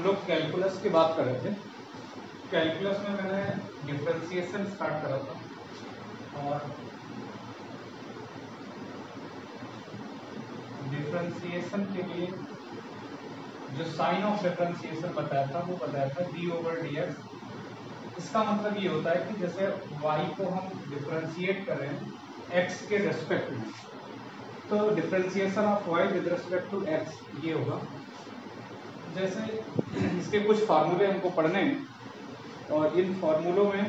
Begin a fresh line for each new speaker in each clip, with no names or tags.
हम लोग कैलकुलस की बात कर रहे थे। कैलकुलस में मैंने डिफरेंशिएशन स्टार्ट करा था और डिफरेंशिएशन के लिए जो साइन ऑफ डिफरेंशिएशन बताया था वो बताया था d/dx। इसका मतलब ये होता है कि जैसे y को हम डिफरेंशिएट कर रहे हैं x के रेस्पेक्ट में, तो differentiation of y with respect to x ये होगा। जैसे इसके कुछ फार्मूले हमको पढ़ने हैं और इन फार्मूलों में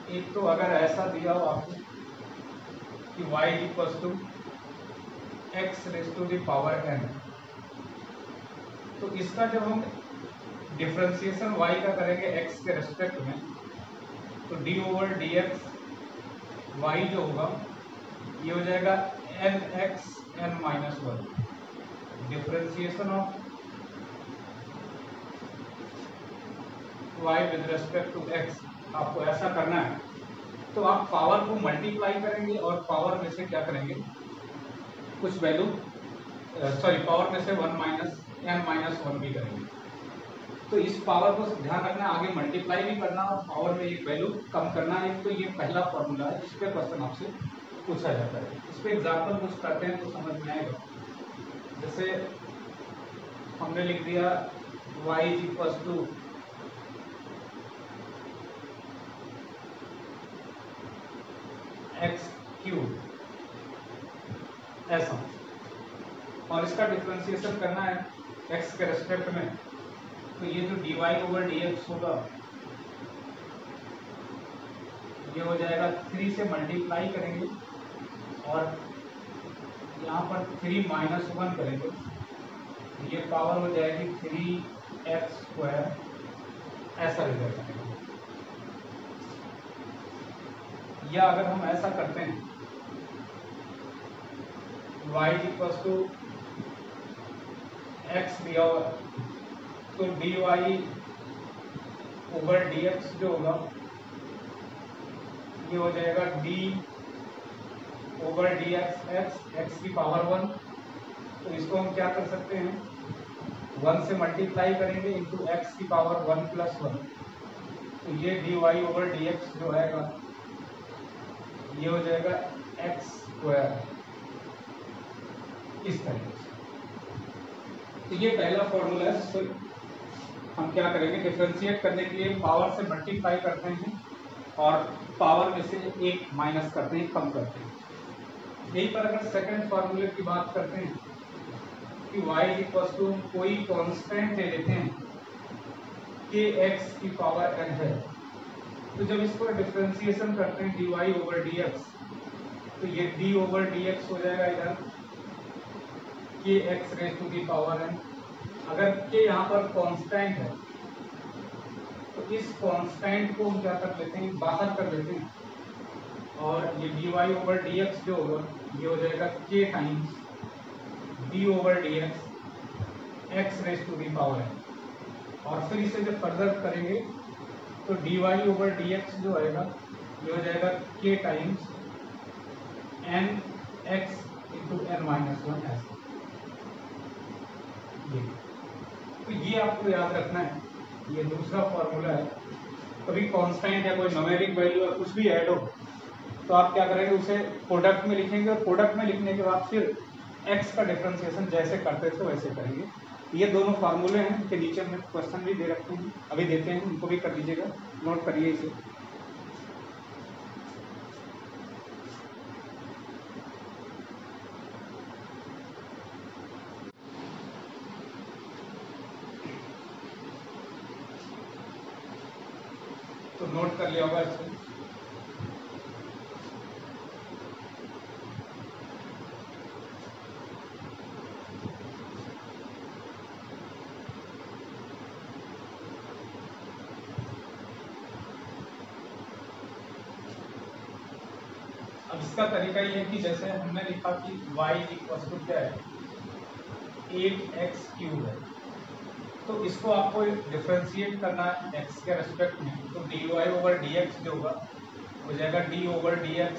एक तो अगर ऐसा दिया हो आपको कि y equals to x raise to the power n, तो इसका जब हम डिफरेंशिएशन y का करेंगे x के रेस्पेक्ट में, तो d/dx y जो होगा ये हो जाएगा nx n-1। Differentiation of y with respect to x आपको ऐसा करना है, तो आप पावर को मल्टीप्लाई करेंगे और पावर में से क्या करेंगे, कुछ वैल्यू पावर में से 1 - n-1 भी करेंगे। तो इस पावर को ध्यान रखना, आगे मल्टीप्लाई भी करना और पावर में एक वैल्यू कम करना है। तो ये पहला फॉर्मूला है, इस पे क्वेश्चन आपसे पूछा जाता है। इस पे एग्जाम्पल कुछ करते हैं तो समझ में आएगा। जैसे हमने लिख दिया y इक्वल्स टू x³ ऐसा, और इसका डिफरेंशिएशन करना है x के रेस्पेक्ट में, तो ये जो dy/dx होगा ये हो जाएगा 3 से मल्टीप्लाई करेंगे और यहाँ पर 3 - 1 करेंगे, ये पावर हो जाएगी 3x²। ऐसा रिजल्ट आएगा। या अगर हम ऐसा करते हैं y इक्वल्स टू x दिया हुआ, तो dy/dx जो होगा ये हो जाएगा d/dx x की पावर 1। तो इसको हम क्या कर सकते हैं, 1 से मल्टीप्लाई करेंगे इंटू x की पावर 1 + 1। तो ये dy/dx जो आएगा ये हो जाएगा x²। इस तरीके से। तो ये पहला फॉर्मूला है। तो हम क्या करेंगे, डिफरेंशिएट करने के लिए पावर से मल्टीप्लाई करते हैं और पावर में से एक माइनस करते हैं, कम करते हैं। यहीं पर अगर सेकंड फॉर्मूले की बात करते हैं कि y इक्वल्स टू कोई कांस्टेंट ले लेते हैं कि x की पावर n है, तो जब इसको डिफरेंशिएशन करते हैं dy/dx, तो ये d/dx हो जाएगा इधर कि x raise to the power n। अगर के यहाँ पर कांस्टेंट है तो इस कांस्टेंट को हम क्या कर लेते हैं, बाहर कर लेते हैं, और ये dy/dx जो होगा ये हो जाएगा k times d/dx x raise to the power n। और फिर इसे जब फर्दर करेंगे तो dy/dx जो आएगा ये हो जाएगा k टाइम्स nx × n-1 ऐसा। तो ये आपको याद रखना है, ये दूसरा फॉर्मूला है। कभी कांस्टेंट या कोई न्यूमेरिक वैल्यू या कुछ भी ऐड हो तो आप क्या करेंगे, उसे प्रोडक्ट में लिखेंगे और प्रोडक्ट में लिखने के बाद फिर x का डिफरेंशिएशन जैसे करते थे वैसे करेंगे। ये दोनों फार्मूले हैं कि नीचे में क्वेश्चन भी दे रखते हैं, अभी देते हैं, उनको भी कर लीजिएगा, नोट करिए इसे। तो नोट कर लिया होगा इसको। अब इसका तरीका ये है कि जैसे हमने लिखा कि y इक्वल्स टू क्या है, 8x³ है, तो इसको आपको डिफरेंशिएट करना है x के रेस्पेक्ट में। तो dy/dx जो होगा हो जाएगा d/dx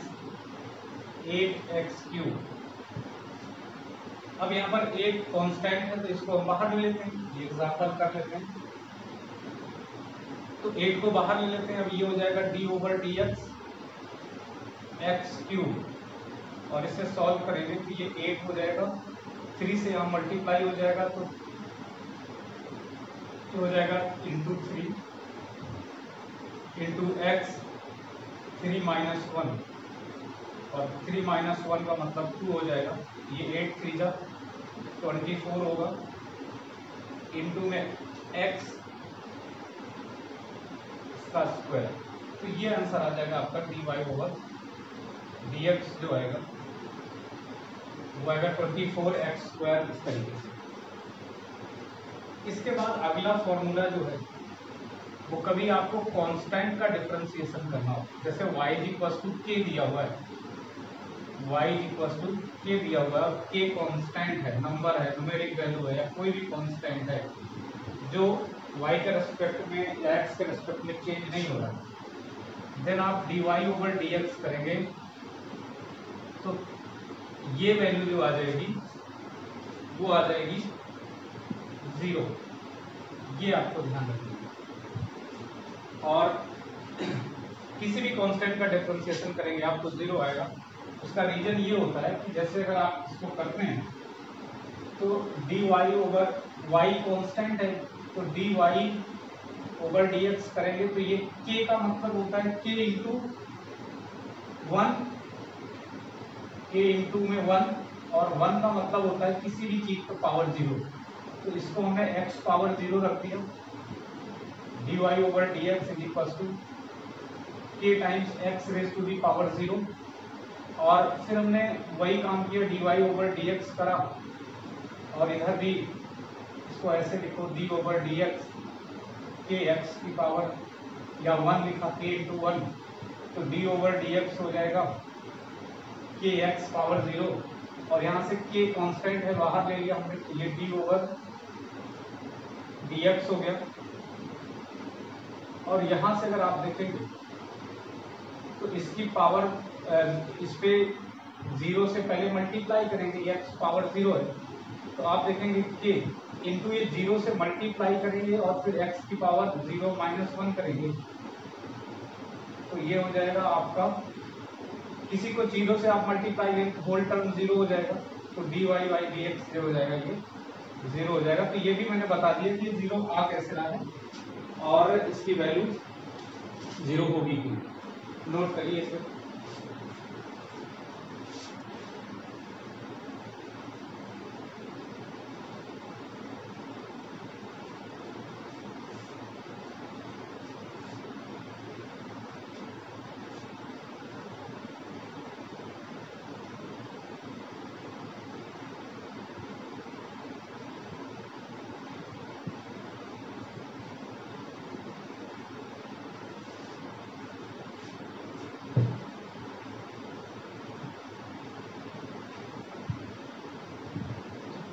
8x³ अब यहाँ पर एक कांस्टेंट है तो इसको हम बाहर ले लेते हैं, ये एग्जाम्पल कर लेते हैं। तो 8 को बाहर ले लेते हैं। अब ये हो जाएगा d/dx एक्स क्यूब, और इसे सॉल्व करेंगे तो ये 8 हो जाएगा, 3 से यहाँ मल्टीप्लाई हो जाएगा तो हो जाएगा इंटू 3 इंटू एक्स 3 माइनस 1, और 3 माइनस 1 का मतलब 2 हो जाएगा। ये 8 3 जा 24 होगा, इंटू में एक्स का स्क्वायर। तो ये आंसर आ जाएगा आपका dy/dx जो आएगा वो आएगा 24x², इस तरीके से। इसके बाद अगला फॉर्मूला जो है वो कभी आपको कांस्टेंट का डिफरेंशिएशन करना हो, जैसे y k दिया हुआ है, y k दिया हुआ है, k कांस्टेंट है, नंबर है, न्यूमेरिक वैल्यू है, या कोई भी कांस्टेंट है जो y के रेस्पेक्ट में या x के रेस्पेक्ट में चेंज नहीं हो रहा, देन आप dy/dx करेंगे तो ये वैल्यू जो आ जाएगी वो आ जाएगी 0। ये आपको ध्यान रखना है। और किसी भी कांस्टेंट का डिफरेंशिएशन करेंगे आप तो 0 आएगा। उसका रीजन ये होता है कि जैसे अगर आप इसको करते हैं तो dy/y कांस्टेंट है, तो dy/dx करेंगे तो ये k का मतलब होता है k इंटू 1, k इंटू में 1, और 1 का मतलब होता है किसी भी चीज का पावर 0, तो इसको हमने x पावर 0 रख दिया। dy/dx is equal to k times x raise to the power 0, और फिर हमने वही काम किया, dy/dx करा, और इधर भी इसको ऐसे लिखो d/dx kx की पावर, या 1 लिखा k इंटू 1, तो d/dx हो जाएगा kx पावर 0, और यहाँ से k कांस्टेंट है बाहर ले लिया हमने, तो ये d/dx हो गया। और यहाँ से अगर आप देखेंगे तो इसकी पावर इस पे 0 से पहले मल्टीप्लाई करेंगे, x पावर 0 है, तो आप देखेंगे k इंटू ये 0 से मल्टीप्लाई करेंगे और फिर x की पावर 0 माइनस 1 करेंगे, तो ये हो जाएगा आपका, किसी को 0 से आप मल्टीप्लाई करेंगे होल टर्म 0 हो जाएगा, तो dy/dx जो हो जाएगा ये 0 हो जाएगा। तो ये भी मैंने बता दिया कि 0 आ कैसे रहा है और इसकी वैल्यू 0 होगी कि, नोट करिए इसे।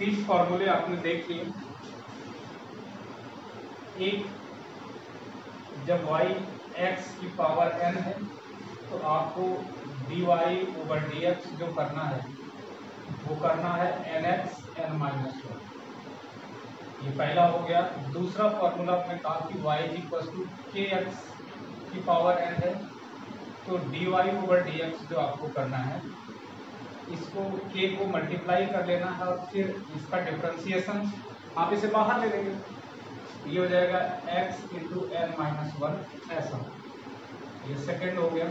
30 फॉर्मूले आपने देख लिए। एक, जब y x की पावर n है तो आपको dy/dx जो करना है वो करना है nx n-1, ये पहला हो गया। दूसरा फॉर्मूला आपने कहा कि y kx की पावर n है, तो dy/dx जो आपको करना है, इसको k को मल्टीप्लाई कर लेना है और फिर इसका डिफरेंशिएशन आप इसे बाहर ले लेंगे, ये हो जाएगा x इंटू n-1 ऐसा। ये सेकंड हो गया,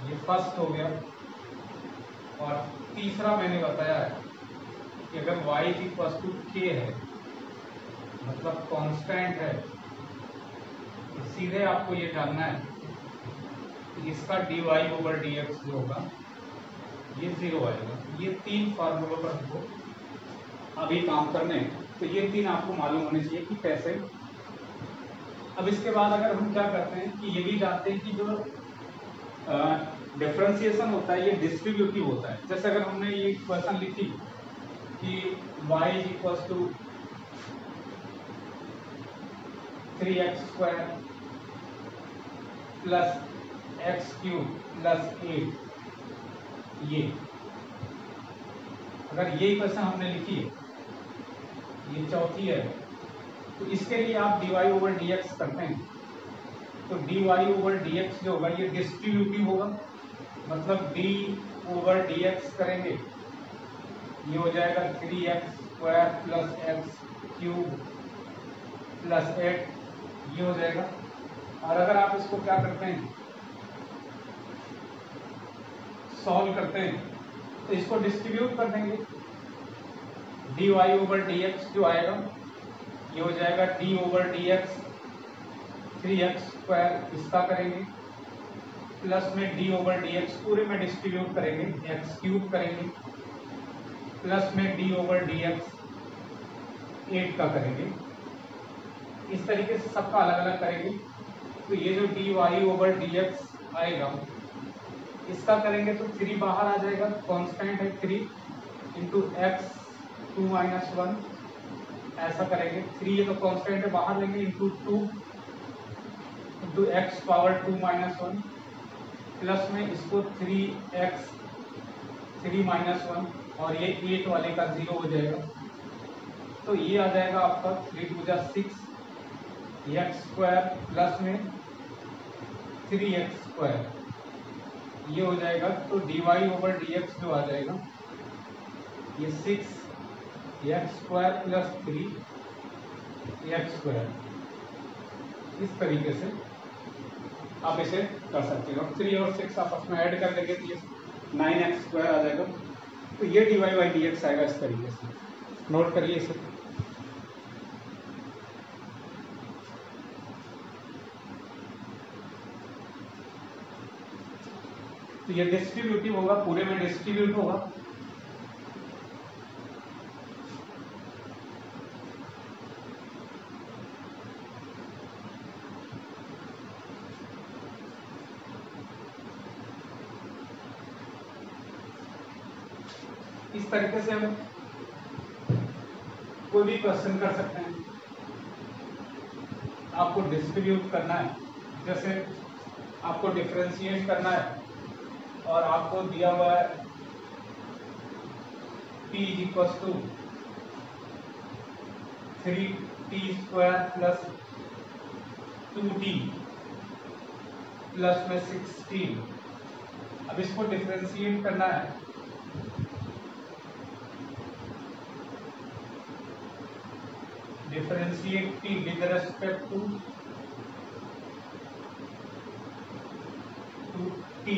ये फर्स्ट हो गया। और तीसरा मैंने बताया है कि अगर y k है मतलब कांस्टेंट है, तो सीधे आपको ये जानना है कि इसका dy/dx जो होगा ये 0 आएगा। ये 3 फार्मूलों पर हमको अभी काम करने हैं, तो ये 3 आपको मालूम होने चाहिए कि कैसे। अब इसके बाद अगर हम क्या करते हैं कि ये भी जानते हैं कि जो डिफरेंशिएशन होता है ये डिस्ट्रीब्यूटिव होता है। जैसे अगर हमने ये इक्वेशन लिखी कि y equals to 3x² plus x³ plus 8, ये अगर ये इक्वेशन हमने लिखी है, ये चौथी है, तो इसके लिए आप dy ओवर dx करते हैं, तो dy ओवर dx जो होगा ये डिस्ट्रीब्यूटिव होगा, मतलब d ओवर dx करेंगे, ये हो जाएगा 3x square plus x cube plus 8, ये हो जाएगा। और अगर आप इसको क्या करते हैं, सॉल्व करते हैं, तो इसको डिस्ट्रीब्यूट कर देंगे, dy ओवर dx जो आएगा ये हो जाएगा d over dx 3x square, इसका करेंगे प्लस में d ओवर dx पूरे में डिस्ट्रीब्यूट करेंगे, x क्यूब करेंगे प्लस में d ओवर dx 8 का करेंगे। इस तरीके से सबका अलग अलग करेंगे। तो ये जो dy ओवर dx आएगा इसका करेंगे तो 3 बाहर आ जाएगा, कांस्टेंट है 3 इंटू एक्स 2 माइनस 1, ऐसा करेंगे। 3 ये तो कांस्टेंट है, बाहर लेंगे into 2 into x power 2 minus 1 plus में इसको 3x 3 माइनस 1 और ये 8 वाले का 0 हो जाएगा। तो ये आ जाएगा आपका 3 टू जा 6 एक्स स्क्वायर प्लस में 3x स्क्वायर, ये हो जाएगा। तो dy ओवर dx जो आ जाएगा ये 6x square plus 3x square, इस तरीके से आप इसे कर सकते हो। 3 और 6 आपस में ऐड कर देंगे तो ये 9x स्क्वायर आ जाएगा। तो ये dy बाई dx आएगा इस तरीके से, नोट करिए इसे। तो ये डिस्ट्रीब्यूटिव होगा, पूरे में डिस्ट्रीब्यूट होगा। इस तरीके से हम कोई भी क्वेश्चन कर सकते हैं। आपको डिस्ट्रीब्यूट करना है, जैसे आपको डिफरेंशिएट करना है और आपको दिया हुआ है p is equal to 3t square plus 2t plus में 16। अब इसको डिफरेंशिएट करना है, differentiate t with respect to t,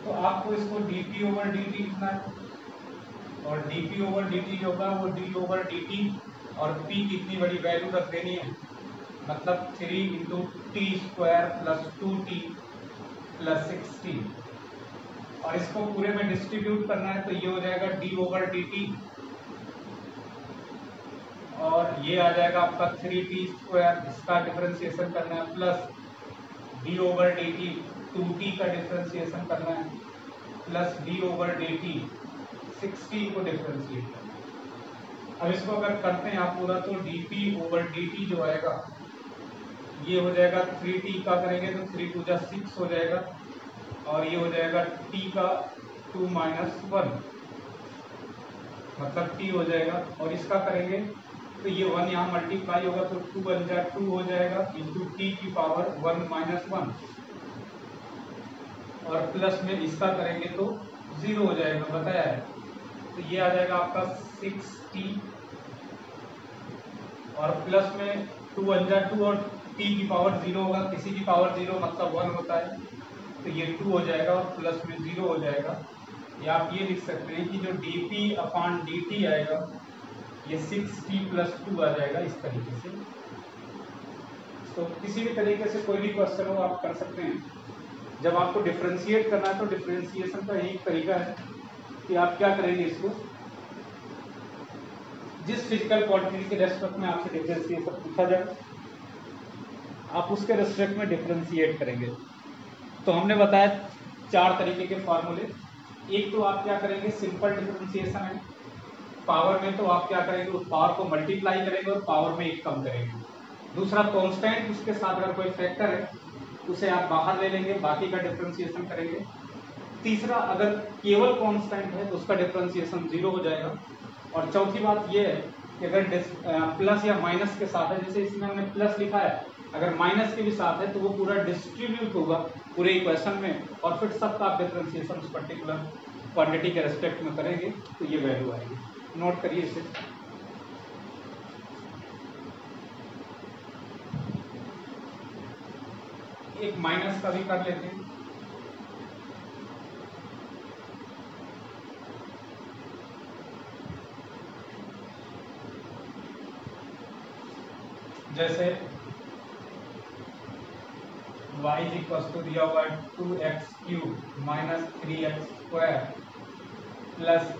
तो आपको इसको dt ओवर dt लिखना है और dt ओवर dt जो होगा वो d ओवर dt और p की इतनी बड़ी वैल्यू रख देनी है, मतलब 3 into T square plus 2t plus 16 और इसको पूरे में डिस्ट्रीब्यूट करना है। तो ये हो जाएगा d ओवर dt और ये आ जाएगा आपका 3t स्क्वायर, इसका डिफरेंशिएशन करना है plus d over dt 2t का डिफरेंशिएशन करना है प्लस d ओवर dt 16 को डिफरेंशिएट करना है। अब इसको अगर करते हैं आप पूरा तो dt ओवर dt जो आएगा ये हो जाएगा 3t का करेंगे तो 3 टू जा 6 हो जाएगा और ये हो जाएगा t का 2 माइनस 1 मतलब t हो जाएगा और इसका करेंगे तो ये 1 यहाँ मल्टीप्लाई होगा तो 2 बन जा 2 हो जाएगा इंटू टी की पावर 1 माइनस 1 और प्लस में इसका करेंगे तो 0 हो जाएगा, बताया है। तो ये आ जाएगा आपका 6t और प्लस में 2 बन जा 2 और t की पावर 0 होगा, किसी की पावर 0 मतलब 1 होता है, तो ये 2 हो जाएगा और प्लस में 0 हो जाएगा। या आप ये लिख सकते हैं कि जो dp अपॉन dt आएगा ये 6t प्लस 2 आ जाएगा, इस तरीके से। तो किसी भी तरीके से कोई भी क्वेश्चन हो आप कर सकते हैं। जब आपको डिफरेंशिएट करना है तो डिफरेंशिएशन का यही तरीका है कि आप क्या करेंगे, इसको जिस फिजिकल क्वांटिटी के रेस्पेक्ट में आपसे डिफरेंशिएशन पूछा जाए आप उसके रेस्पेक्ट में डिफरेंशिएट करेंगे। तो हमने बताया 4 तरीके के फॉर्मूले। एक तो आप क्या करेंगे, सिंपल डिफरेंशिएशन है, पावर में तो आप क्या करेंगे, उस पावर को मल्टीप्लाई करेंगे और पावर में 1 कम करेंगे। दूसरा कांस्टेंट, उसके साथ अगर कोई फैक्टर है उसे आप बाहर ले लेंगे, बाकी का डिफरेंशिएशन करेंगे। तीसरा, अगर केवल कांस्टेंट है तो उसका डिफरेंशिएशन 0 हो जाएगा। और चौथी बात यह है कि अगर प्लस या माइनस के साथ है, जैसे इसमें हमने प्लस लिखा है, अगर माइनस के भी साथ है तो वो पूरा डिस्ट्रीब्यूट होगा पूरे इक्वेशन में, और फिर सबका आप डिफरेंशिएशन उस पर्टिकुलर क्वांटिटी के रेस्पेक्ट में करेंगे तो ये वैल्यू आएगी। नोट करिए इसे। एक माइनस का भी कर लेते हैं। जैसे y इक्वल दिया हुआ है 2x³ minus 3x² plus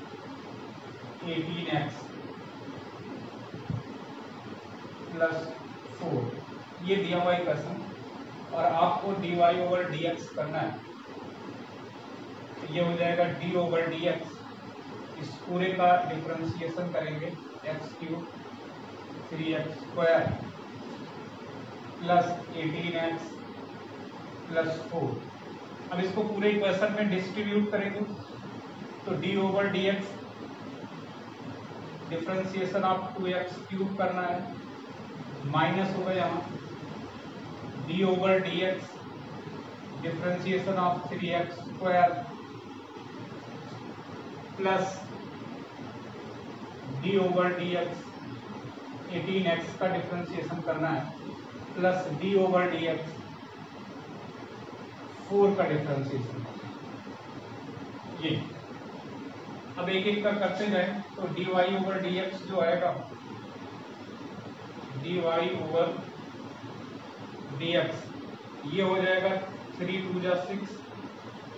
18x plus 4, ये दिया हुआ इक्वेशन, और आपको dy ओवर dx करना है। तो ये हो जाएगा d ओवर dx, इस पूरे का डिफरेंशिएशन करेंगे x³ 3x² plus 18x plus 4। अब इसको पूरे इक्वेशन में डिस्ट्रीब्यूट करेंगे तो d over dx differentiation of 2x³ करना है, माइनस होगा यहाँ d over dx differentiation of 3x² plus d over dx 18x का डिफरेंशिएशन करना है, प्लस d ओवर dx 4 का डिफरेंशिएशन। ये अब एक एक का करते जाए तो dy ओवर dx जो आएगा, dy ओवर dx ये हो जाएगा 3 2 जा 6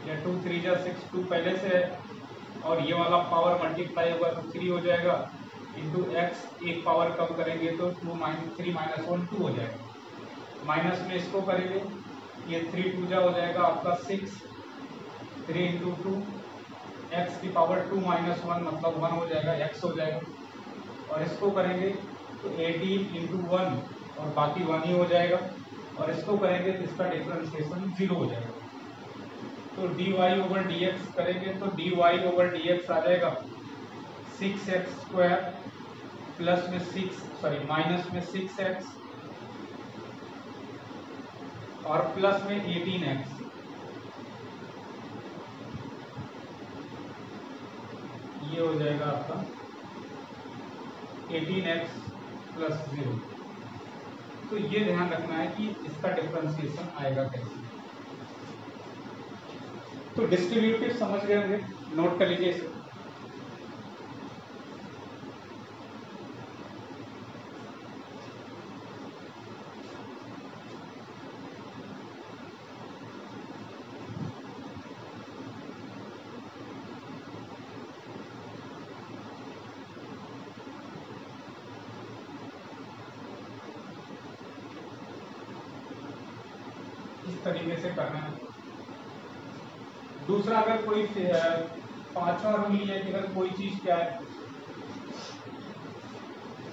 या 2 3 जा 6, 2 पहले से है, और ये वाला पावर मल्टीप्लाई होगा तो 3 हो जाएगा, इंटू एक्स, एक पावर कम करेंगे तो 2 3 माइनस 1 2 हो जाएगा। माइनस में इसको करेंगे, ये 3 2 जा हो जाएगा आपका 6, 3 इंटू 2 एक्स की पावर 2 माइनस 1 मतलब 1 हो जाएगा, एक्स हो जाएगा। और इसको करेंगे तो 18 इंटू 1 और बाकी 1 ही हो जाएगा, और इसको करेंगे तो इसका डिफरेंशिएशन 0 हो जाएगा। तो dy ओवर dx करेंगे तो dy ओवर dx आ जाएगा 6x² प्लस में 6 माइनस में 6x और प्लस में 18x, ये हो जाएगा आपका 18x प्लस 0। तो ये ध्यान रखना है कि इसका डिफरेंशिएशन आएगा कैसे। तो डिस्ट्रीब्यूटिव समझ गए होंगे, नोट कर लीजिए इसे। इस तरीके से करना है। दूसरा, अगर कोई पांचवा रूल ये है कि अगर कोई चीज क्या है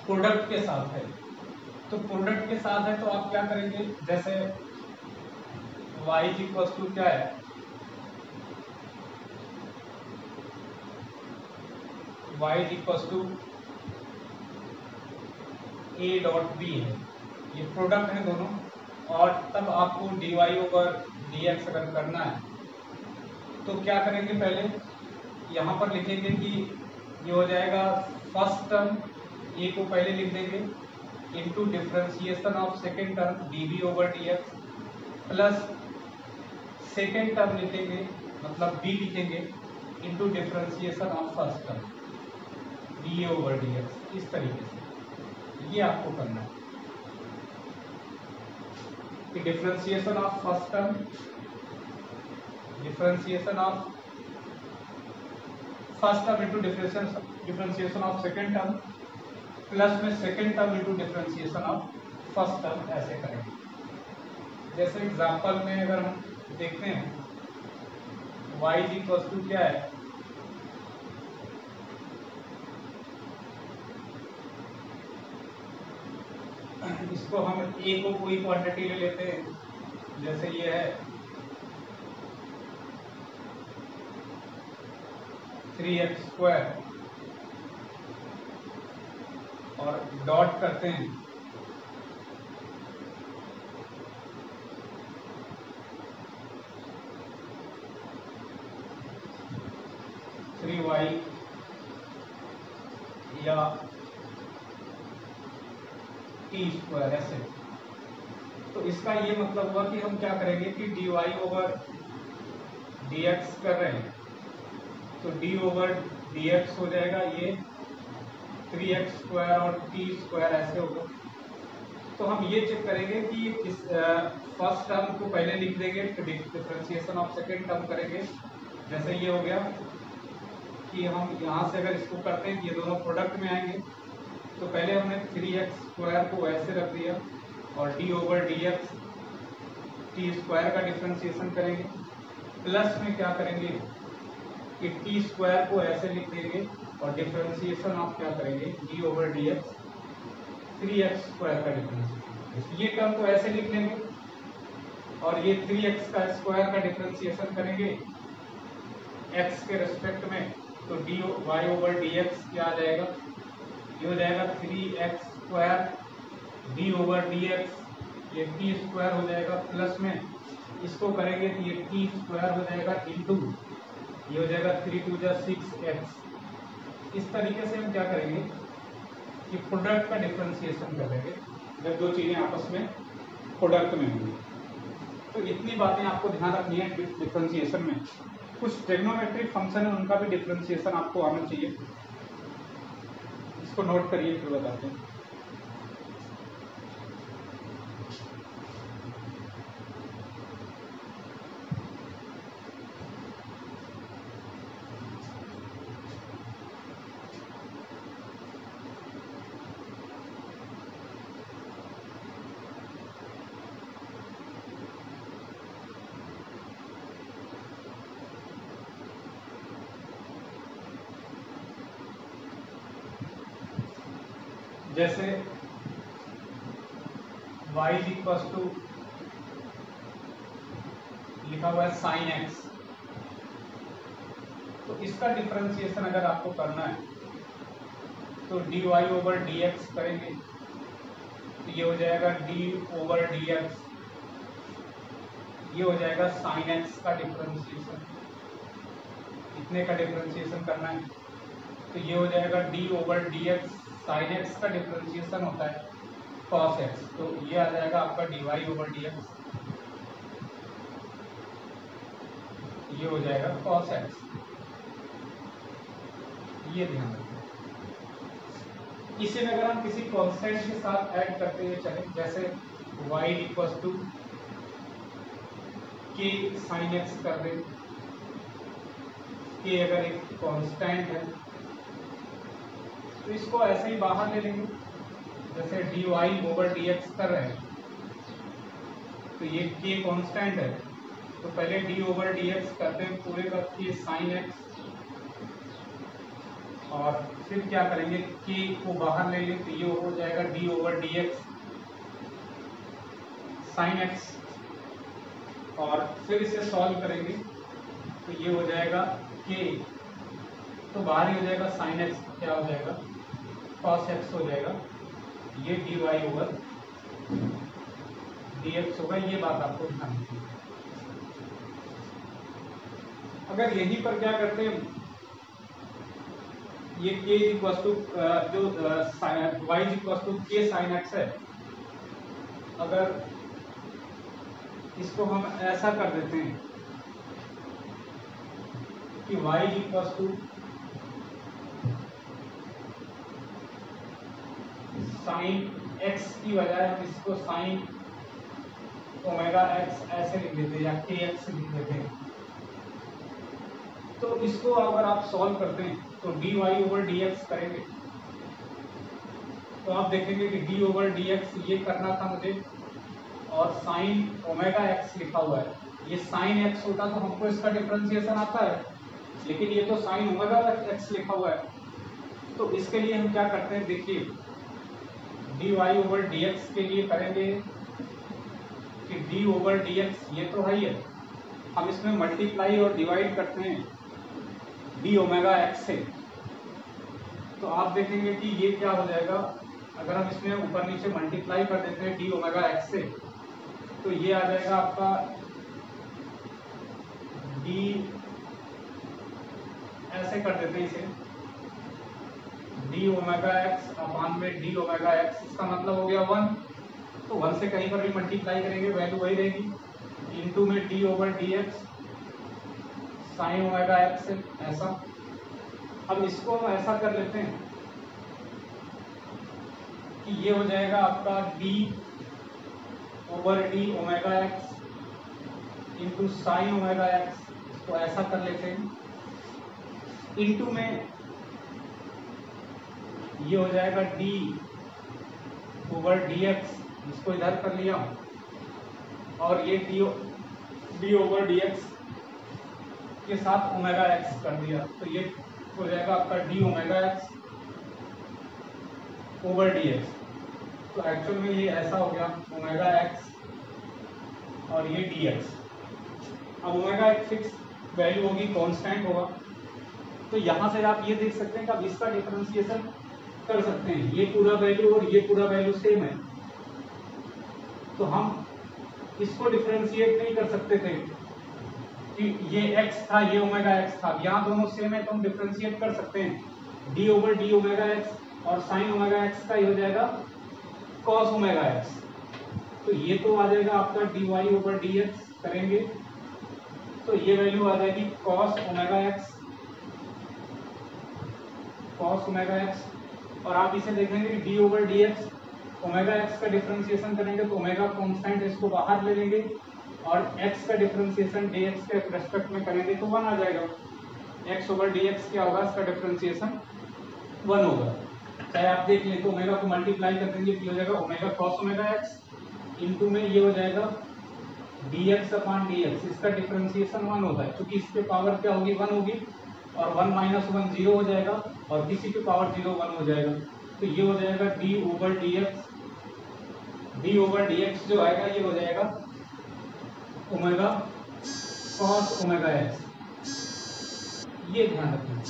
प्रोडक्ट के साथ है, तो प्रोडक्ट के साथ है तो आप क्या करेंगे, जैसे y इक्वल क्या है, y equal a dot b है, ये प्रोडक्ट है दोनों, और तब आपको dy ओवर dx अगर करना है तो क्या करेंगे, पहले यहाँ पर लिखेंगे कि ये हो जाएगा फर्स्ट टर्म a को पहले लिख देंगे into differentiation of second term dv over dx plus second term लिखेंगे मतलब b लिखेंगे into differentiation of first term dA over dx। इस तरीके से ये आपको करना है कि differentiation of first term, differentiation of first term into differentiation of second term plus में second term into differentiation of first term, ऐसे करेंगे। जैसे एग्जांपल में अगर हम देखते हैं y इक्वल क्या है, इसको हम a को कोई क्वांटिटी ले लेते हैं, जैसे ये है 3x² और डॉट करते हैं 3y या t², ऐसे। तो इसका ये मतलब हुआ कि हम क्या करेंगे कि dy/dx कर रहे हैं, तो d/dx हो जाएगा ये 3x² और t² ऐसे होगा। तो हम ये चेक करेंगे कि इस फर्स्ट टर्म को पहले लिख देंगे, फिर डिफरेंशिएशन ऑफ सेकेंड टर्म करेंगे। जैसे ये हो गया कि हम यहाँ से अगर इसको करते हैं, ये दोनों प्रोडक्ट में आएंगे, तो पहले हमने 3x² को ऐसे रख दिया और d/dx t² का डिफरेंशिएशन करेंगे। प्लस में क्या करेंगे कि t² को ऐसे लिख देंगे और डिफरेंशिएशन ऑफ क्या करेंगे d/dx 3x² का डिफरेंशिएशन। ये टर्म तो ऐसे लिख लेंगे और ये 3x² का डिफरेंशिएशन करेंगे x के रेस्पेक्ट में, तो dy/dx क्या आ जाएगा, ये हो जाएगा 3x² d/dx, ये t² हो जाएगा, प्लस में इसको करेंगे तो ये t² हो जाएगा इंटू ये हो जाएगा 3 × 6x। इस तरीके से हम क्या करेंगे कि प्रोडक्ट का डिफरेंशिएशन करेंगे जब दो चीजें आपस में प्रोडक्ट में होंगी। तो इतनी बातें आपको ध्यान रखनी है डिफरेंशिएशन में। कुछ ट्रिग्नोमेट्रिक फंक्शन है, उनका भी डिफरेंशिएशन आपको आना चाहिए, इसको नोट करिए फिर बताते हैं। जैसे y लिखा हुआ है sin x, तो इसका डिफरेंशिएशन अगर आपको करना है तो dy/dx करेंगे, तो ये हो जाएगा d/dx, ये हो जाएगा sin x का डिफरेंशिएशन, इतने का डिफरेंशिएशन करना है, तो ये हो जाएगा d/dx sin x का डिफरेंशिएशन होता है cos x, तो ये आ जाएगा आपका dy/dx, ये हो जाएगा cos x। ये ध्यान रखिए। इसे अगर हम किसी कांस्टेंट के साथ ऐड करते हुए चले, जैसे y k sin x कर दें, k अगर एक कांस्टेंट है तो इसको ऐसे ही बाहर ले लेंगे। जैसे dy/dx कर रहे हैं तो ये k कांस्टेंट है, तो पहले dy/dx करते हैं पूरे का k sin x, और फिर क्या करेंगे k को बाहर ले लें, तो ये हो जाएगा dy/dx sin x, और फिर इसे सॉल्व करेंगे तो ये हो जाएगा k, तो बाहर ही हो जाएगा sin x, क्या हो जाएगा cos x हो जाएगा, ये dy/dx होगा। ये बात आपको ध्यान रखनी है। अगर यहीं पर क्या करते हैं, ये k जो y k sin x है, अगर इसको हम ऐसा कर देते हैं कि y sin x की बजाय हम इसको sin ओमेगा x ऐसे लिख देते हैं या kx लिख देते हैं, तो इसको अगर आप सॉल्व करते हैं तो dy/dx करेंगे, तो आप देखेंगे कि dy/dx ये करना था मुझे, और sin ओमेगा x लिखा हुआ है, ये sin x होता तो हमको इसका डिफरेंशिएशन आता है, लेकिन ये तो sin ओमेगा x लिखा हुआ है। तो इसके लिए हम क्या करते हैं, देखिए dy/dx के लिए करेंगे कि dy/dx ये तो है ही है, हम इसमें मल्टीप्लाई और डिवाइड करते हैं, डी ओमेगा एक्स से, तो आप देखेंगे कि ये क्या हो जाएगा, अगर हम इसमें ऊपर नीचे मल्टीप्लाई कर देते हैं डी ओमेगा एक्स से, तो ये आ जाएगा आपका डी, ऐसे कर देते हैं इसे, डी ओमेगा एक्स अपान में डी ओमेगा एक्स, इसका मतलब हो गया 1, तो 1 से कहीं पर भी मल्टीप्लाई करेंगे वैल्यू वही रहेगी, इनटू में D over d x sine omega x से, ऐसा। अब इसको हम ऐसा कर लेते हैं कि ये हो जाएगा आपका D over D omega x into sine omega x, इसको ऐसा कर लेते हैं, इंटू में ये हो जाएगा डी ओवर डी एक्स, इसको इधर कर लिया, और ये डी ओवर डी एक्स के साथ ओमेगा एक्स कर दिया, तो ये हो जाएगा आपका D omega x over d x. तो एक्चुअल में ये ऐसा हो गया ओमेगा एक्स और ये डी एक्स। अब ओमेगा एक फिक्स वैल्यू होगी, कांस्टेंट होगा, तो यहाँ से आप ये देख सकते हैं कि आप इसका डिफरेंशिएशन कर सकते हैं, ये पूरा वैल्यू और ये पूरा वैल्यू सेम है, तो हम इसको डिफरेंशिएट नहीं कर सकते थे कि ये x था ये ओमेगा x था, यहाँ दोनों सेम है तो हम डिफरेंशिएट कर सकते हैं, d over D omega x और साइन ओमेगा x का ही हो जाएगा कॉस ओमेगा x, तो ये तो आ जाएगा आपका dy ओवर dx करेंगे तो ये वैल्यू आ जाएगी कॉस ओमेगा x, और आप इसे देखेंगे कि d over dx omega x का डिफरेंशिएशन करेंगे तो ओमेगा कांस्टेंट इसको बाहर ले लेंगे और x का डिफरेंशिएशन dx के रेस्पेक्ट में करेंगे तो 1 आ जाएगा, x ओवर dx क्या होगा, इसका डिफरेंशिएशन 1 होगा। चाहे आप देख लें तो ओमेगा को मल्टीप्लाई कर देंगे तो हो जाएगा omega cos omega x into में ये हो जाएगा dx अपान dx, इसका डिफरेंशिएशन 1 होता है, क्योंकि इसके पावर क्या होगी 1 होगी, और 1 माइनस 1 0 हो जाएगा, और किसी की पावर 0 1 हो जाएगा, तो ये हो जाएगा d ओवर dx जो आएगा ये हो जाएगा ओमेगा कॉस ओमेगा एक्स, ये ध्यान रखना,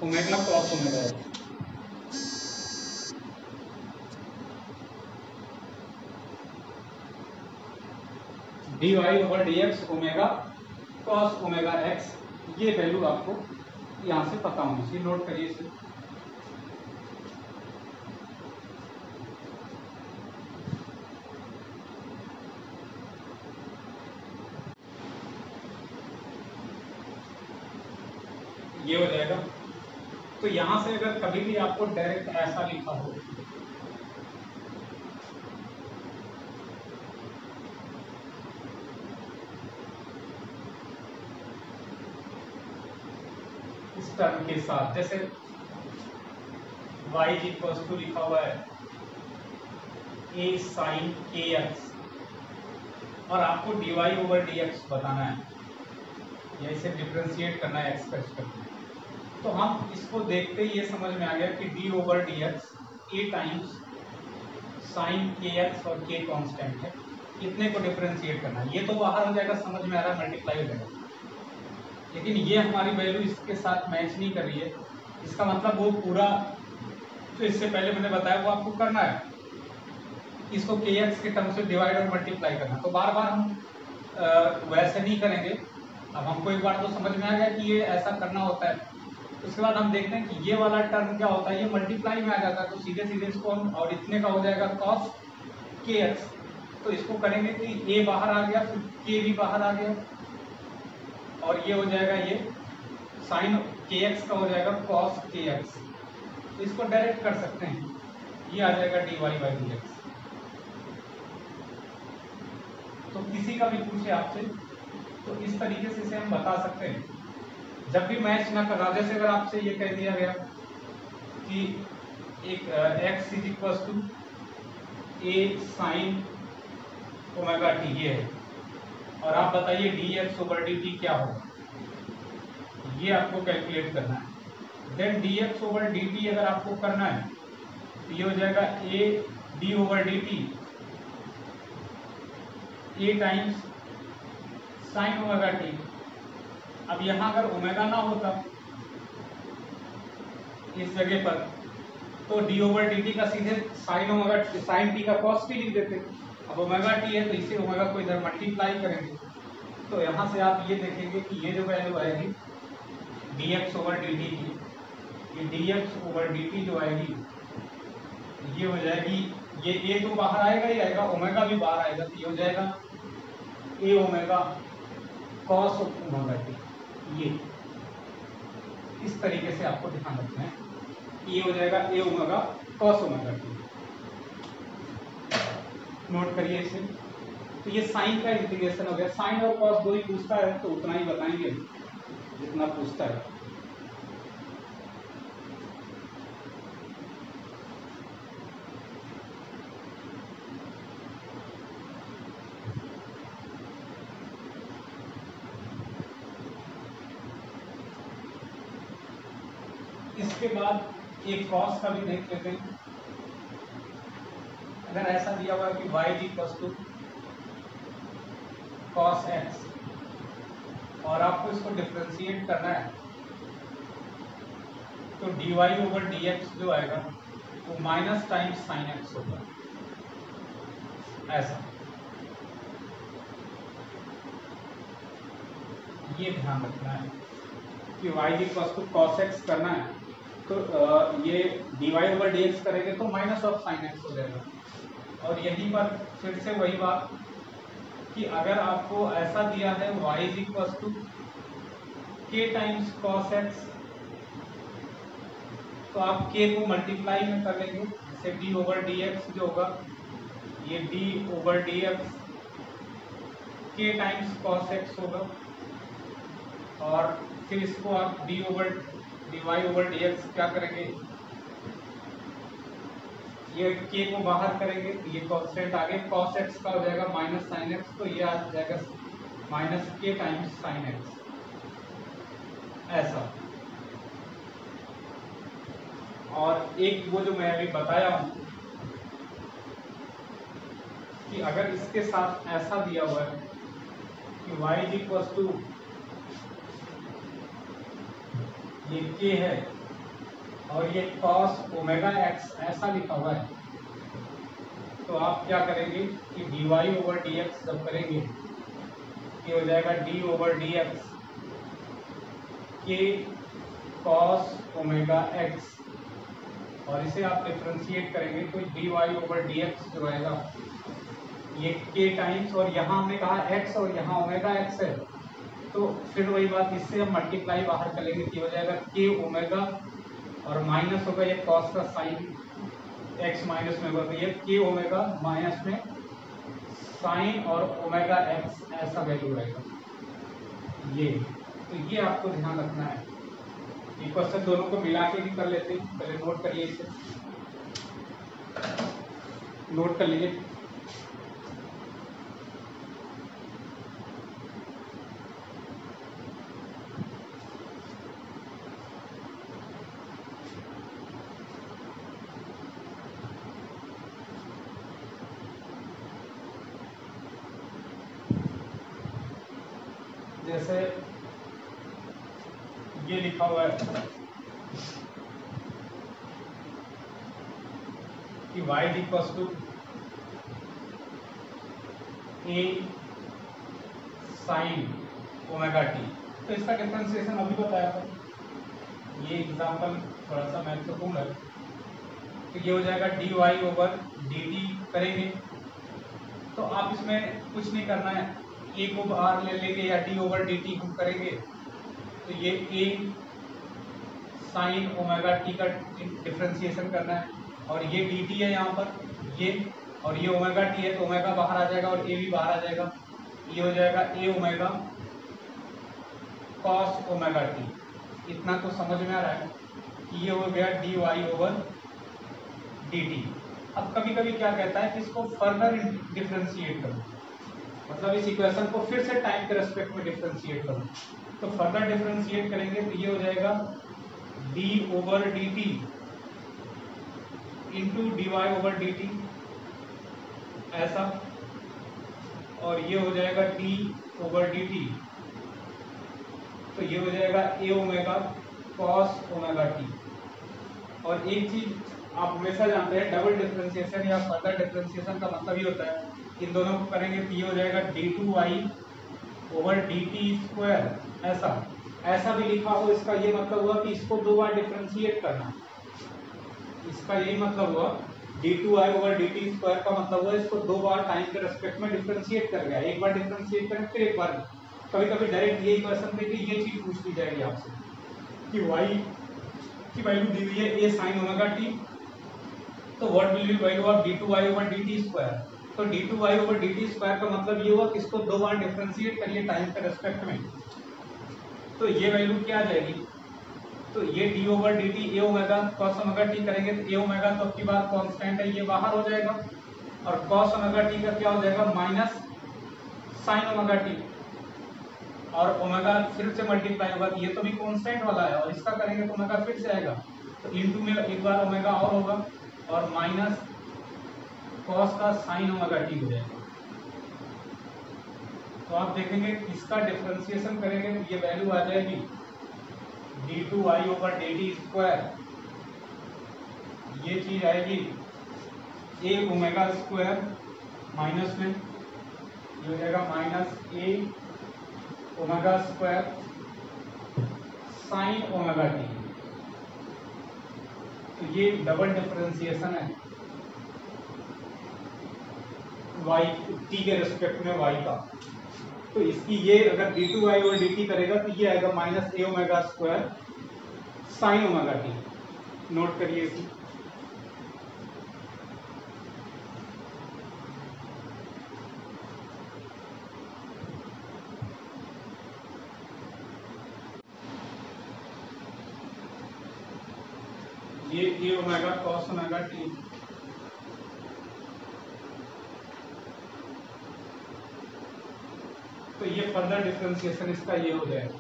omega cos omega x. D y over d x omega cos omega x, ये वैल्यू आपको यहाँ से पता होनी चाहिए, नोट करिए इसे। ये हो जाएगा, तो यहाँ से अगर कभी भी आपको डायरेक्ट ऐसा लिखा हो इस टर्म के साथ, जैसे y इक्वल्स टू लिखा हुआ है a साइन के एक्स, और आपको dy ओवर dx बताना है या इसे डिफरेंशिएट करना है x का रिस्पेक्ट में, तो हम इसको देखते ही ये समझ में आ गया कि d over dx a times sign के एक्स और k कांस्टेंट है, इतने को डिफरेंशिएट करना है, ये तो बाहर हो जाएगा, समझ में आ रहा है, मल्टीप्लाई हो जाएगा, लेकिन ये हमारी वैल्यू इसके साथ मैच नहीं कर रही है, इसका मतलब वो पूरा जो इससे पहले मैंने बताया वो आपको करना है, इसको के एक्स के टर्म से डिवाइड और मल्टीप्लाई करना, तो बार बार हम वैसे नहीं करेंगे, अब हमको एक बार तो समझ में आ गया कि ये ऐसा करना होता है, उसके बाद हम देखते हैं कि ये वाला टर्म क्या होता है, ये मल्टीप्लाई में आ जाता है, तो सीधे सीधे इसको हम, और इतने का हो जाएगा कॉस के एक्स, तो इसको करेंगे कि a बाहर आ गया, फिर k भी बाहर आ गया, और ये हो जाएगा ये साइन के एक्स का हो जाएगा कॉस के एक्स, तो इसको डायरेक्ट कर सकते हैं, ये आ जाएगा d y by d x. तो किसी का भी पूछे आपसे तो इस तरीके से इसे हम बता सकते हैं, जब भी मैच ना करना, जैसे अगर आपसे ये कह दिया गया कि एक x is equal to a sine omega t, ये है, और आप बताइए dx ओवर dt क्या होगा, ये आपको कैलकुलेट करना है, देन dx ओवर dt अगर आपको करना है तो ये हो जाएगा a d over dt a times sign omega T, अब यहाँ अगर ओमेगा ना होता इस जगह पर, तो डी ओवर डी टी का सीधे साइन ओमेगा साइन टी का कॉस टी लिख देते। अब ओमेगा टी है तो इसे ओमेगा को इधर मल्टीप्लाई करेंगे, तो यहाँ से आप ये देखेंगे कि ये जो वैल्यू आएगी D x over D T की, ये D x over D T जो आएगी ये हो जाएगी, ये ए तो बाहर आएगा ही आएगा, ओमेगा भी बाहर आएगा, तो ये हो जाएगा a omega cos omega t. ये इस तरीके से आपको ध्यान रखना है, ये हो जाएगा a omega cos omega t. Note करिए इसे। तो ये साइन का इंटीग्रेशन हो गया, साइन और कॉस दो ही पूछता है तो उतना ही बताएंगे जितना पूछता है। इसके बाद एक कॉस का भी देख लेते हैं। अगर ऐसा दिया हुआ है कि y is equal to cos x और आपको इसको डिफरेंशिएट करना है, तो dy ओवर dx जो आएगा वो माइनस टाइम्स साइन एक्स होगा, ऐसा। ये ध्यान रखना है कि y is equal to cos x करना है, तो ये dy ओवर dx करेंगे तो माइनस ऑफ साइन एक्स हो जाएगा। और यहीं पर फिर से वही बात कि अगर आपको ऐसा दिया है y is equal to k times cos x, तो आप k को मल्टीप्लाई में कर लेंगे, जैसे d ओवर dx जो होगा ये d over dx k times cos x होगा, और फिर इसको आप dy ओवर dx क्या करेंगे, ये k को बाहर करेंगे तो ये कांस्टेंट आगे cos x का हो जाएगा माइनस साइन x, तो ये आ जाएगा minus k times sign x, ऐसा। और एक वो जो मैं अभी बताया हूं कि अगर इसके साथ ऐसा दिया हुआ है कि y इज इक्वल टू ये k है और ये cos ओमेगा x ऐसा लिखा हुआ है, तो आप क्या करेंगे कि dy ओवर dx जब करेंगे ये हो जाएगा d over dx k cos omega x, और इसे आप डिफरेंशिएट करेंगे तो dy ओवर dx जो आएगा ये k टाइम्स, और यहाँ हमने कहा x और यहाँ ओमेगा x है, तो फिर वही बात, इससे हम मल्टीप्लाई बाहर करेंगे कि हो जाएगा k ओमेगा और माइनस होगा ये cos का साइन x माइनस में होगा, तो ये k ओमेगा माइनस में साइन और ओमेगा x ऐसा वैल्यू रहेगा ये। तो ये आपको ध्यान रखना है। ये क्वेश्चन दोनों को मिला के भी कर लेते हैं, पहले नोट करिए, इसे नोट कर लीजिए। जैसे ये लिखा हुआ है कि y is equal to a sine omega t, तो इसका डिफरेंशिएशन अभी बताया था, ये एग्जांपल थोड़ा सा महत्वपूर्ण है। तो ये हो जाएगा dy ओवर dt करेंगे, तो आप इसमें कुछ नहीं करना है, a को बाहर ले लेंगे या d ओवर dt हम करेंगे, तो ये a साइन ओमेगा टी का डिफरेंशिएशन करना है, और ये dt है यहाँ पर ये, और ये ओमेगा टी है तो ओमेगा बाहर आ जाएगा और a भी बाहर आ जाएगा, ये हो जाएगा a omega cos omega T. इतना तो समझ में आ रहा है कि ये हो गया dy ओवर dt। अब कभी कभी क्या कहता है कि इसको फर्दर डिफरेंशिएट करो, मतलब इस इक्वेशन को फिर से टाइम के रेस्पेक्ट में डिफरेंशिएट करो, तो फर्दर डिफरेंशिएट करेंगे तो ये हो जाएगा d over dt into dy over dt ऐसा, और ये हो जाएगा d ओवर dt तो ये हो जाएगा a omega cos omega T. और एक चीज आप हमेशा जानते हैं, डबल डिफरेंशिएशन या फर्दर डिफरेंशिएशन का मतलब ये होता है, इन दोनों को करेंगे तो ये हो जाएगा d2y ओवर dt स्क्वायर। ऐसा भी लिखा हो, इसका ये मतलब हुआ कि इसको दो बार डिफरेंशिएट करना। इसका यही मतलब हुआ, d2y ओवर dt स्क्वायर का मतलब हुआ इसको दो बार टाइम के रेस्पेक्ट में डिफरेंशिएट कर गया। एक बार डिफरेंशिएट करें फिर एक बार। कभी कभी डायरेक्ट यही क्वेश्चन देके ये चीज पूछ ली जाएगी आपसे कि y की वैल्यू दी हुई है a sin ओमेगा t, तो what will be value of d2y over dt square. तो d2y ओवर dt स्क्वायर का मतलब ये हुआ कि इसको दो बार डिफरेंशिएट करिए टाइम के रेस्पेक्ट में, तो ये वैल्यू क्या आ जाएगी, तो ये d over dt a omega cos omega t करेंगे तो a ओमेगा तो आपकी बात कांस्टेंट है, ये बाहर हो जाएगा, और cos ओमेगा t का क्या हो जाएगा माइनस sin ओमेगा t, और ओमेगा फिर से मल्टीप्लाई होगा तो ये तो भी कांस्टेंट वाला है, और इसका करेंगे तो ओमेगा फिर से आएगा, तो इनटू में एक बार ओमेगा और होगा, और माइनस कॉस का साइन ओमेगा टी हो जाएगा। तो आप देखेंगे इसका डिफरेंशिएशन करेंगे तो ये वैल्यू आ जाएगी d2y ओवर dt स्क्वायर, ये चीज आएगी a ओमेगा स्क्वायर माइनस में ये हो जाएगा minus a omega square sine omega t. तो ये डबल डिफरेंशिएशन है y t के रेस्पेक्ट में y का। तो इसकी ये अगर d2y और dt करेगा तो ये आएगा minus a omega square sine omega t. Note करिए इसी। ये a omega cos omega t, तो ये फर्दर डिफरेंशिएशन इसका ये हो जाएगा।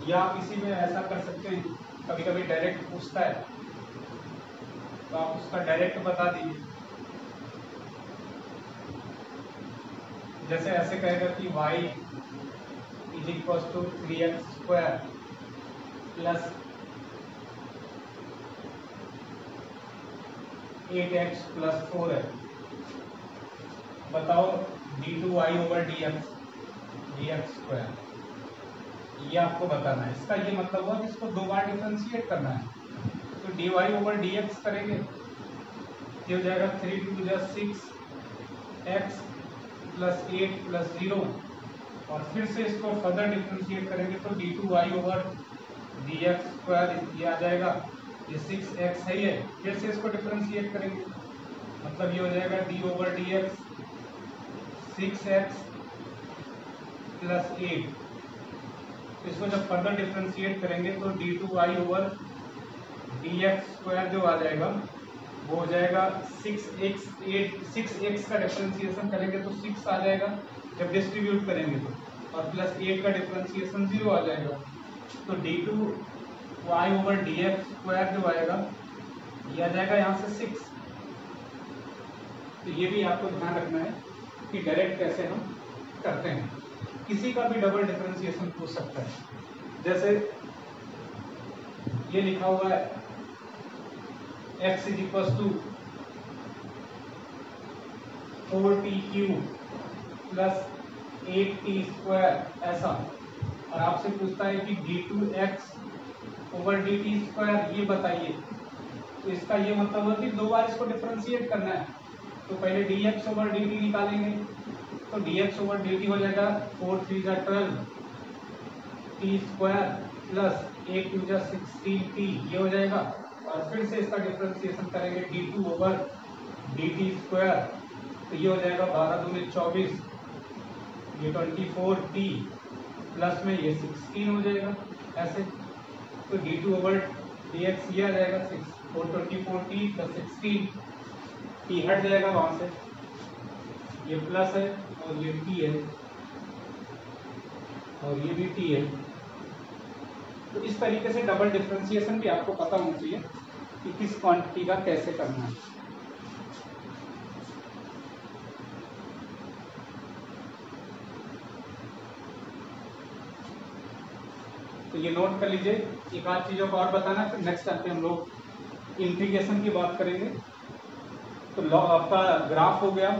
या आप इसी में ऐसा कर सकते हैं, कभी कभी डायरेक्ट पूछता है तो आप उसका डायरेक्ट बता दीजिए। जैसे ऐसे कहेगा कि y is equal to 3x square plus 8x plus 4 है, बताओ d2y ओवर dx स्क्वायर, ये आपको बताना है। इसका ये मतलब हुआ कि इसको दो बार डिफरेंशिएट करना है, तो dy ओवर dx करेंगे ये हो जाएगा 3 2 6x प्लस 8 प्लस 0, और फिर से इसको फर्दर डिफरेंशिएट करेंगे तो d2y ओवर dx स्क्वायर ये आ जाएगा, ये 6x है, ये फिर से इसको डिफरेंशिएट करेंगे मतलब ये हो जाएगा d over dx 6x plus 8। इसको जब फर्दर डिफरेंशिएट करेंगे तो d2y ओवर dx स्क्वायर जो आ जाएगा वो हो जाएगा 6x का डिफरेंशिएशन करेंगे तो 6 आ जाएगा जब डिस्ट्रीब्यूट करेंगे तो, और प्लस 8 का डिफरेंशिएशन 0 आ जाएगा, तो d2y ओवर dx स्क्वायर जो आएगा ये आ जाएगा यहाँ से 6। तो ये भी आपको ध्यान रखना है कि डायरेक्ट कैसे हम करते हैं। किसी का भी डबल डिफरेंशिएशन पूछ सकता है, जैसे ये लिखा हुआ है x is equal to 4t cube plus 8t square ऐसा, और आपसे पूछता है कि d2x ओवर dt स्क्वायर ये बताइए, तो इसका ये मतलब हुआ कि दो बार इसको डिफरेंशिएट करना है। तो पहले dx ओवर dt निकालेंगे, तो dx ओवर dt हो जाएगा 4 3 जा 12 t स्क्वायर प्लस 8 2 जा 16t ये हो जाएगा, और फिर से इसका डिफरेंशिएशन करेंगे d2 ओवर dt स्क्वायर, तो ये हो जाएगा 12 दूनी 24 ये 24t प्लस में ये 16 हो जाएगा ऐसे, तो d2 ओवर dx ये आ जाएगा 424t प्लस 16 t हट जाएगा वहां से, ये प्लस है और ये t है और ये भी t है। तो इस तरीके से डबल डिफरेंशिएशन भी आपको पता होना चाहिए कि किस क्वांटिटी का कैसे करना है। तो ये नोट कर लीजिए। एक आध चीज़ों को और बताना, फिर नेक्स्ट टाइम पे हम लोग इंटीग्रेशन की बात करेंगे। तो लॉ आपका ग्राफ हो गया,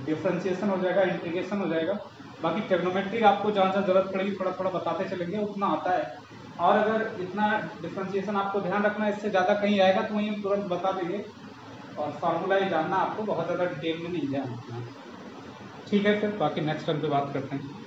डिफरेंशिएशन हो जाएगा, इंटीग्रेशन हो जाएगा। बाकी ट्रिग्नोमेट्री आपको जहाँ जहाँ जरूरत पड़ेगी थोड़ा थोड़ा बताते चलेंगे, उतना आता है। और अगर इतना डिफरेंशिएशन आपको ध्यान रखना है, इससे ज़्यादा कहीं आएगा तो वहीं हम तुरंत बता देंगे। और फार्मूला ही जानना, आपको बहुत ज़्यादा डिटेल में नहीं ध्यान रखना। ठीक है, फिर बाकी नेक्स्ट टाइम पे बात करते हैं।